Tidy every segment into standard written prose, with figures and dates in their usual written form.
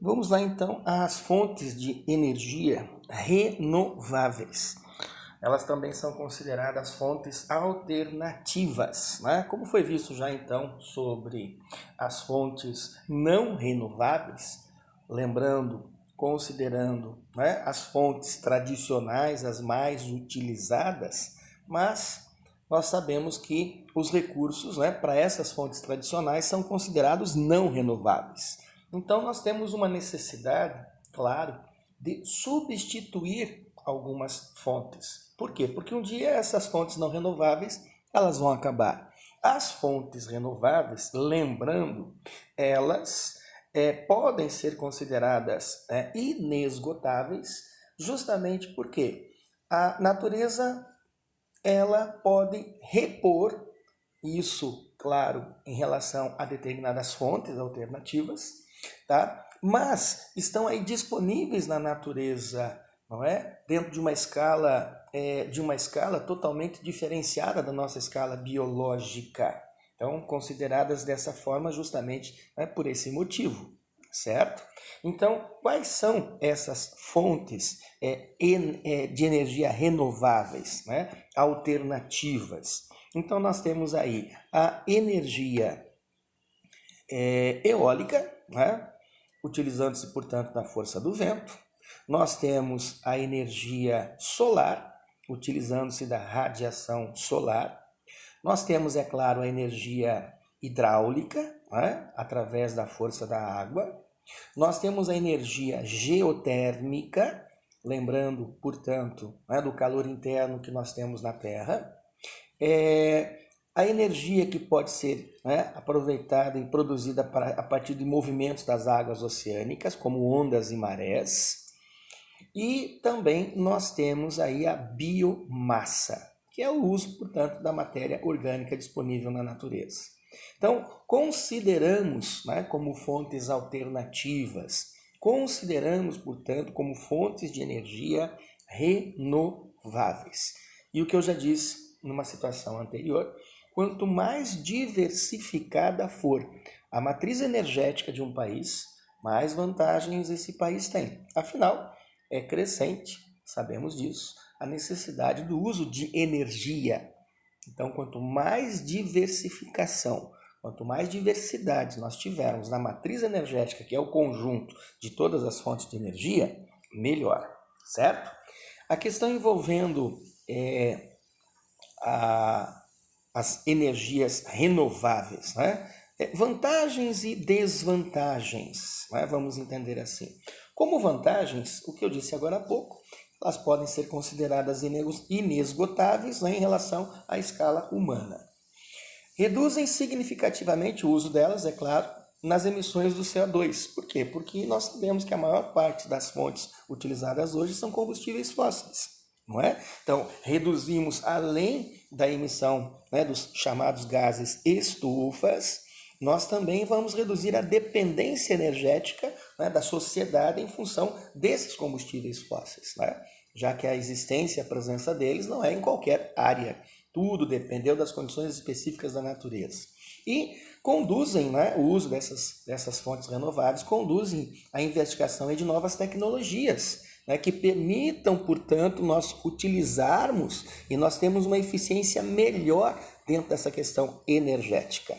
Vamos lá então às fontes de energia renováveis. Elas também são consideradas fontes alternativas, né? Como foi visto já então sobre as fontes não renováveis, lembrando, considerando, né, as fontes tradicionais, as mais utilizadas, mas nós sabemos que os recursos, né, para essas fontes tradicionais são considerados não renováveis. Então nós temos uma necessidade, claro, de substituir algumas fontes. Por quê? Porque um dia essas fontes não renováveis, elas vão acabar. As fontes renováveis, lembrando, elas podem ser consideradas inesgotáveis, justamente porque a natureza ela pode repor isso, claro, em relação a determinadas fontes alternativas, tá? Mas estão aí disponíveis na natureza, não é? Dentro de uma escala totalmente diferenciada da nossa escala biológica. Então, consideradas dessa forma justamente, né, por esse motivo, certo? Então, quais são essas fontes de energia renováveis, né, alternativas? Então, nós temos aí a energia eólica, né, utilizando-se, portanto, da força do vento. Nós temos a energia solar, utilizando-se da radiação solar. Nós temos, é claro, a energia hidráulica, né, através da força da água. Nós temos a energia geotérmica, lembrando, portanto, né, do calor interno que nós temos na Terra. A energia que pode ser, né, aproveitada e produzida a partir de movimentos das águas oceânicas, como ondas e marés. E também nós temos aí a biomassa, que é o uso, portanto, da matéria orgânica disponível na natureza. Então, consideramos, né, como fontes alternativas, consideramos, portanto, como fontes de energia renováveis. E o que eu já disse numa situação anterior, quanto mais diversificada for a matriz energética de um país, mais vantagens esse país tem. Afinal, é crescente, sabemos disso, a necessidade do uso de energia. Então, quanto mais diversificação, quanto mais diversidade nós tivermos na matriz energética, que é o conjunto de todas as fontes de energia, melhor, certo? A questão envolvendo as energias renováveis, né? Vantagens e desvantagens, né? Vamos entender assim. Como vantagens, o que eu disse agora há pouco, elas podem ser consideradas inesgotáveis, né, em relação à escala humana. Reduzem significativamente o uso delas, é claro, nas emissões do CO2. Por quê? Porque nós sabemos que a maior parte das fontes utilizadas hoje são combustíveis fósseis, não é? Então, reduzimos, além da emissão, né, dos chamados gases estufas, nós também vamos reduzir a dependência energética, né, da sociedade em função desses combustíveis fósseis, né? Já que a existência, a presença deles não é em qualquer área. Tudo dependeu das condições específicas da natureza. E conduzem, né, o uso dessas fontes renováveis, conduzem à investigação de novas tecnologias, né, que permitam, portanto, nós utilizarmos e nós temos uma eficiência melhor dentro dessa questão energética.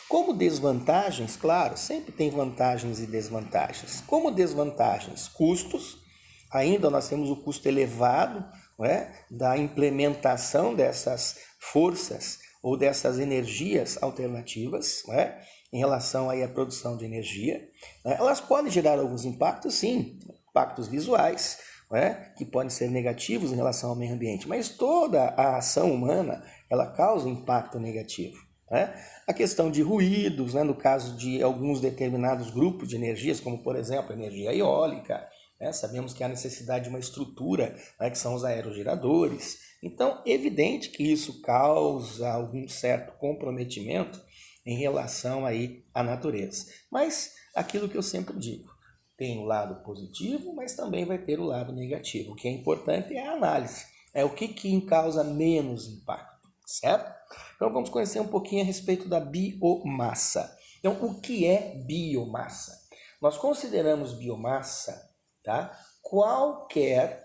Como desvantagens, claro, sempre tem vantagens e desvantagens. Como desvantagens, custos. Ainda nós temos o custo elevado, né, da implementação dessas forças ou dessas energias alternativas, né, em relação aí à produção de energia. Né. Elas podem gerar alguns impactos, sim, impactos visuais, né, que podem ser negativos em relação ao meio ambiente, mas toda a ação humana ela causa impacto negativo. Né? A questão de ruídos, né, no caso de alguns determinados grupos de energias, como por exemplo a energia eólica, né? Sabemos que há necessidade de uma estrutura, né, que são os aerogeradores. Então, é evidente que isso causa algum certo comprometimento em relação aí à natureza. Mas aquilo que eu sempre digo, tem o lado positivo, mas também vai ter o lado negativo. O que é importante é a análise, é o que causa menos impacto, certo? Então vamos conhecer um pouquinho a respeito da biomassa. Então, o que é biomassa? Nós consideramos biomassa, tá?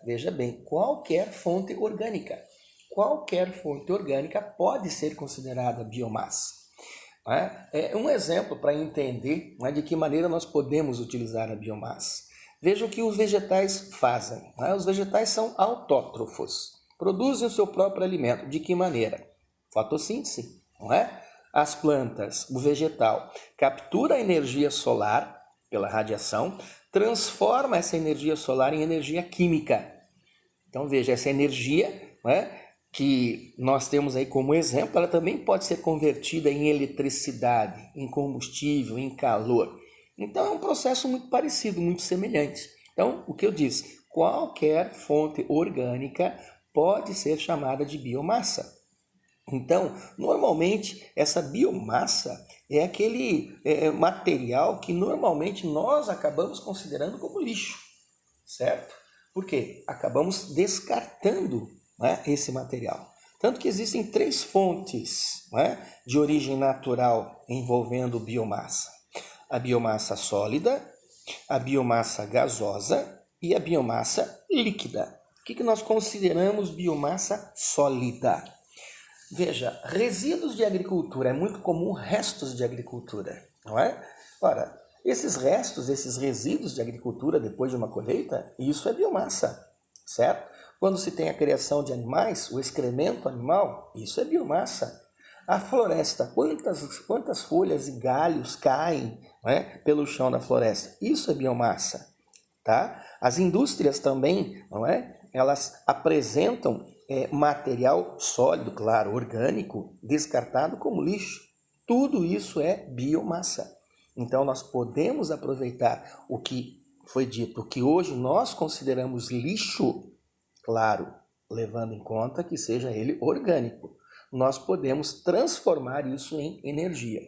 Veja bem, qualquer fonte orgânica. Qualquer fonte orgânica pode ser considerada biomassa. É um exemplo para entender, de que maneira nós podemos utilizar a biomassa. Veja o que os vegetais fazem. Os vegetais são autótrofos, produzem o seu próprio alimento. De que maneira? Fotossíntese, não é? As plantas, o vegetal, captura a energia solar pela radiação, transforma essa energia solar em energia química. Então veja, essa energia, que nós temos aí como exemplo, ela também pode ser convertida em eletricidade, em combustível, em calor. Então é um processo muito parecido, muito semelhante. Então, o que eu disse, qualquer fonte orgânica pode ser chamada de biomassa. Então, normalmente, essa biomassa é aquele material que normalmente nós acabamos considerando como lixo, certo? Por quê? Acabamos descartando, esse material. Tanto que existem 3 fontes, de origem natural envolvendo biomassa. A biomassa sólida, a biomassa gasosa e a biomassa líquida. O que nós consideramos biomassa sólida? Veja, resíduos de agricultura, é muito comum restos de agricultura, não é? Ora, esses restos, esses resíduos de agricultura depois de uma colheita, isso é biomassa, certo? Quando se tem a criação de animais, o excremento animal, isso é biomassa. A floresta, quantas folhas e galhos caem, pelo chão da floresta, isso é biomassa, tá? As indústrias também, não é? Elas apresentam material sólido, claro, orgânico, descartado como lixo. Tudo isso é biomassa. Então, nós podemos aproveitar o que foi dito, o que hoje nós consideramos lixo, claro, levando em conta que seja ele orgânico. Nós podemos transformar isso em energia.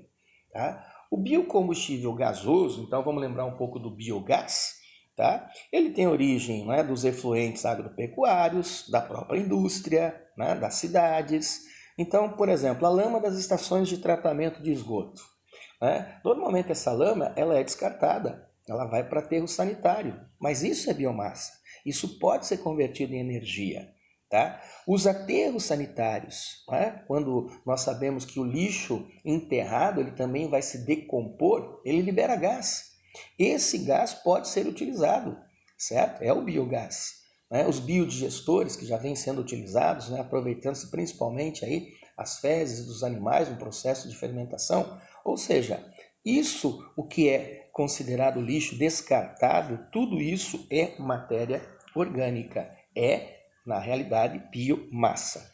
Tá? O biocombustível gasoso, então vamos lembrar um pouco do biogás, tá? Ele tem origem dos efluentes agropecuários, da própria indústria, das cidades. Então, por exemplo, a lama das estações de tratamento de esgoto. Normalmente essa lama ela é descartada, ela vai para aterro sanitário, mas isso é biomassa. Isso pode ser convertido em energia. Tá? Os aterros sanitários, quando nós sabemos que o lixo enterrado ele também vai se decompor, ele libera gás. Esse gás pode ser utilizado, certo? É o biogás. Os biodigestores que já vêm sendo utilizados, aproveitando-se principalmente aí as fezes dos animais no processo de fermentação. Ou seja, isso, o que é considerado lixo descartável, tudo isso é matéria orgânica, na realidade, biomassa.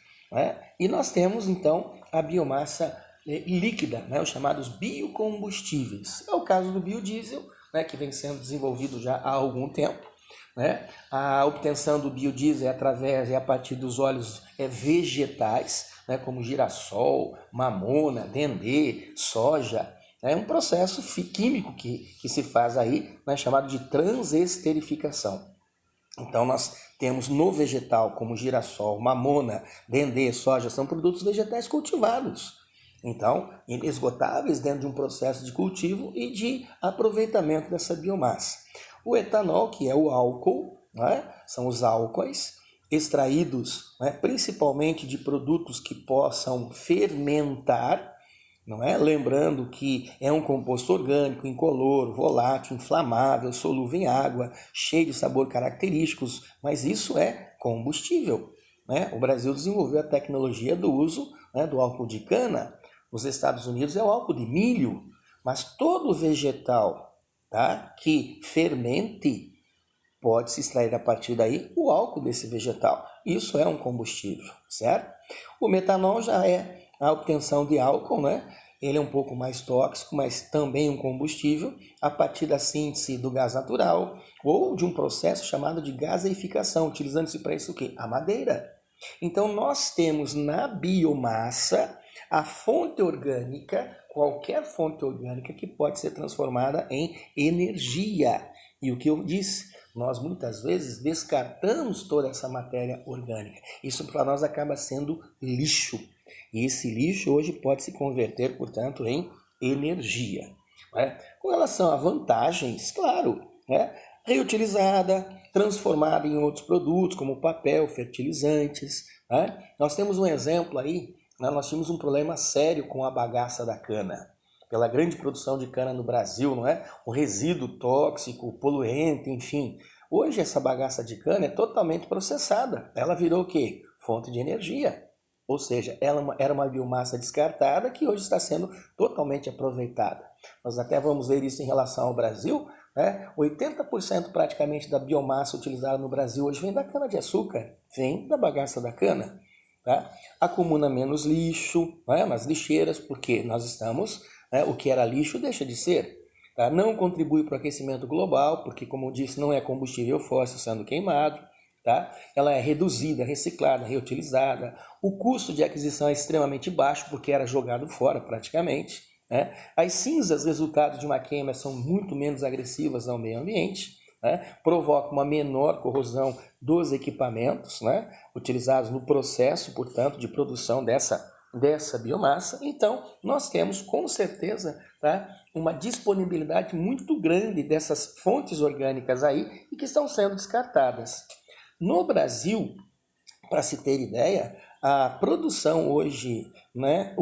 E nós temos, então, a biomassa líquida, os chamados biocombustíveis. É o caso do biodiesel, que vem sendo desenvolvido já há algum tempo. A obtenção do biodiesel é a partir dos óleos vegetais, como girassol, mamona, dendê, soja. É um processo químico que se faz aí, chamado de transesterificação. Então, nós temos no vegetal, como girassol, mamona, dendê, soja, são produtos vegetais cultivados. Então, inesgotáveis dentro de um processo de cultivo e de aproveitamento dessa biomassa. O etanol, que é o álcool, são os álcoois extraídos principalmente de produtos que possam fermentar, Lembrando que é um composto orgânico, incolor, volátil, inflamável, solúvel em água, cheio de sabor característicos, mas isso é combustível. O Brasil desenvolveu a tecnologia do uso do álcool de cana. Nos Estados Unidos é o álcool de milho, mas todo vegetal que fermente pode se extrair a partir daí o álcool desse vegetal. Isso é um combustível, certo? O metanol já é a obtenção de álcool, Ele é um pouco mais tóxico, mas também um combustível a partir da síntese do gás natural ou de um processo chamado de gaseificação, utilizando-se para isso o quê? A madeira. Então, nós temos na biomassa a fonte orgânica, qualquer fonte orgânica que pode ser transformada em energia. E o que eu disse, nós muitas vezes descartamos toda essa matéria orgânica. Isso para nós acaba sendo lixo. E esse lixo hoje pode se converter, portanto, em energia. né? Com relação a vantagens, claro, né? Reutilizada, transformada em outros produtos, como papel, fertilizantes, né? Nós temos um exemplo aí, né? Nós tínhamos um problema sério com a bagaça da cana. Pela grande produção de cana no Brasil, não é? O resíduo tóxico, o poluente, enfim. Hoje essa bagaça de cana é totalmente processada. Ela virou o quê? Fonte de energia. Ou seja, ela era uma biomassa descartada que hoje está sendo totalmente aproveitada. Nós até vamos ver isso em relação ao Brasil, né? 80% praticamente da biomassa utilizada no Brasil hoje vem da cana-de-açúcar, vem da bagaça da cana. Tá? Acumula menos lixo, né, nas lixeiras, porque nós estamos, né, o que era lixo deixa de ser. Tá? Não contribui para o aquecimento global, porque, como eu disse, não é combustível fóssil sendo queimado. Tá? Ela é reduzida, reciclada, reutilizada. O custo de aquisição é extremamente baixo, porque era jogado fora praticamente. Né? As cinzas, resultado de uma queima, são muito menos agressivas ao meio ambiente. Né? Provoca uma menor corrosão dos equipamentos, né? Utilizados no processo, portanto, de produção dessa biomassa. Então, nós temos com certeza, tá, uma disponibilidade muito grande dessas fontes orgânicas aí e que estão sendo descartadas. No Brasil, para se ter ideia, a produção hoje, né,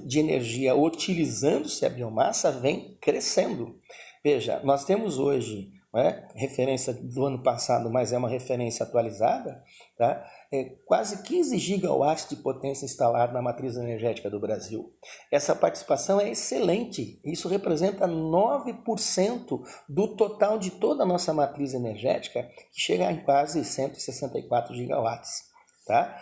de energia utilizando-se a biomassa vem crescendo. Veja, nós temos hoje, né, referência do ano passado, mas é uma referência atualizada, tá? Quase 15 gigawatts de potência instalada na matriz energética do Brasil. Essa participação é excelente, isso representa 9% do total de toda a nossa matriz energética, que chega em quase 164 gigawatts. Tá?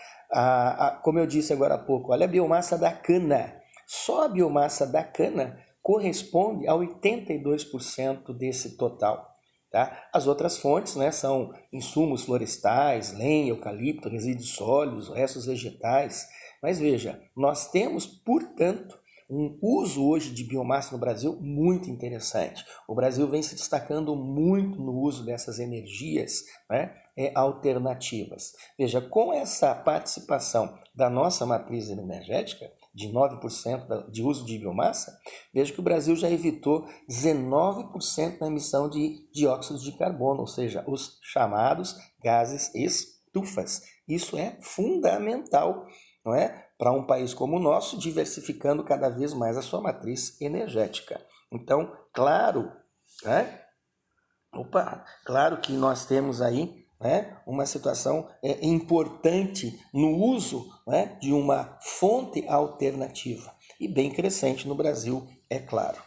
Como eu disse agora há pouco, olha a biomassa da cana. Só a biomassa da cana corresponde a 82% desse total. Tá? As outras fontes, né, são insumos florestais, lenha, eucalipto, resíduos sólidos, restos vegetais. Mas veja, nós temos, portanto, um uso hoje de biomassa no Brasil muito interessante. O Brasil vem se destacando muito no uso dessas energias, né, alternativas. Veja, com essa participação da nossa matriz energética, de 9% de uso de biomassa, veja que o Brasil já evitou 19% na emissão de dióxido de carbono, ou seja, os chamados gases estufas. Isso é fundamental, não é? Para um país como o nosso, diversificando cada vez mais a sua matriz energética. Então, claro, né? Claro que nós temos aí, né, uma situação importante no uso, né, de uma fonte alternativa e bem crescente no Brasil, é claro.